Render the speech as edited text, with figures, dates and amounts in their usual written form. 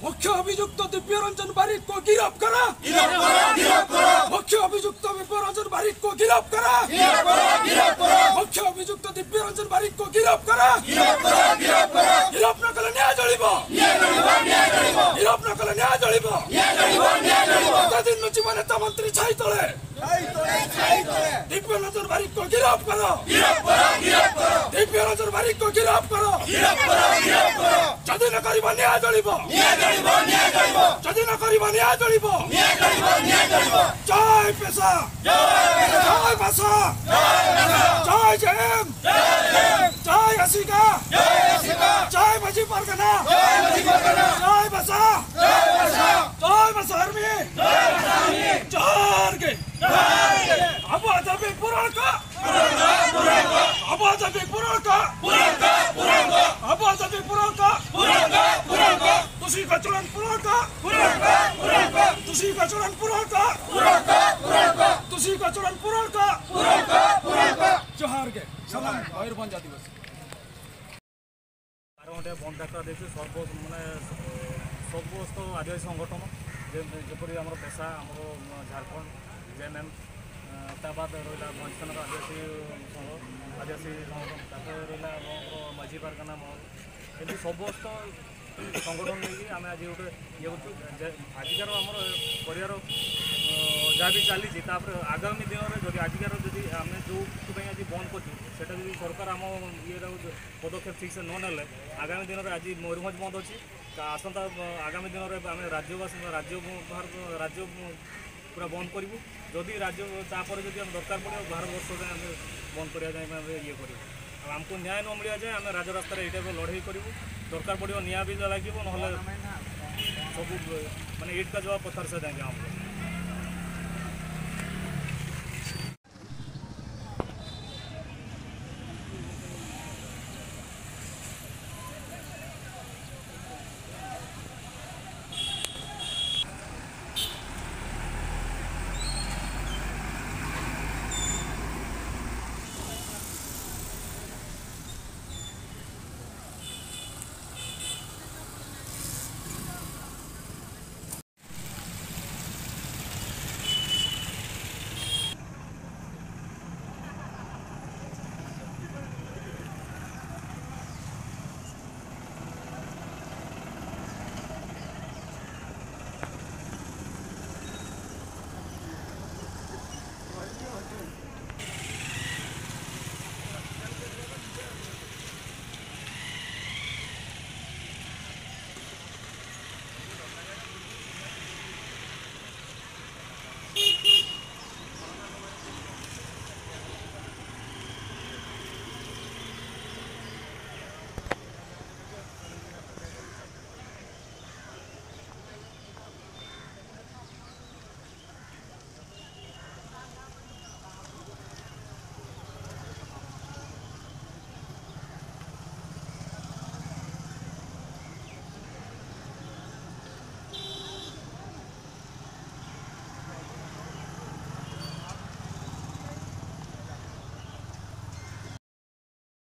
मुख्य अभियुक्त दिव्य रंजन बारिक को गिरफ्त करा। मुख्य अभियुक्त दिव्य रंजन बारिक को गिरफ्त करा। मुख्य अभियुक्त दिव्य रंजन बारिक को गिरफ्त करा। गिरफ्त न कले न्याय जळिब। गिरफ्त न कले न्याय जळिब। दिन जीवन नेता मंत्री छाई तले दिव्य रंजन बारिक को गिरफ्त करो। दिव्य रंजन बारिक को गिरफ्त करो। जदि न करिब न्याय जळिब। जदि न करिब न्याय जळिब। जय पेशा, जय भाषा, जय जेएम, जय हसीका, जय मजी परगना, जय भाषा, जय भाषा आर्मी, जय आवाज अभी पूर्ण का, आवाज अभी पूर्ण का, आवाज अभी पूर्ण का, तुसी का चलन पूर्ण का, तुसी का चलन पूर्ण का, तुसी का चलन पूर्ण का, जोहार के सलाम मयूरभंज आदिवासी बंद डाक्टर देखिए सर्व मानने समस्त आदिवासी संगठन जपरी आम पेशा आम झारखंड जेएमएम बाद रहा भंजनगर आदिवासी संघ आदिवासी संगठन रहा माझी पारगाना महल एमती समस्त संगठन नहीं आम आज गोटे ये आजिकार आम परिवार जहाँ भी चली आगामी दिन में जब आजिकार जब आम जो आज बंद कर सरकार आम ये पदक्षेप ठीक से न ने आगामी दिन में आज मयूरभंज बंद अच्छी आसंता आगामी दिन में आम राज्यवासी राज्य पूरा बंद करूँ जदि राज्य तापर जब आम दरकार पड़े भारत वर्ष आम बंद करने ये करूँ आमको न्याय न मिला जाए आम राजरास्त ये टाइप लड़े करूँ दरकार पड़ो निया भी लगे ना सब मानने ईट का जवाब पत्थर से देंगे हमको।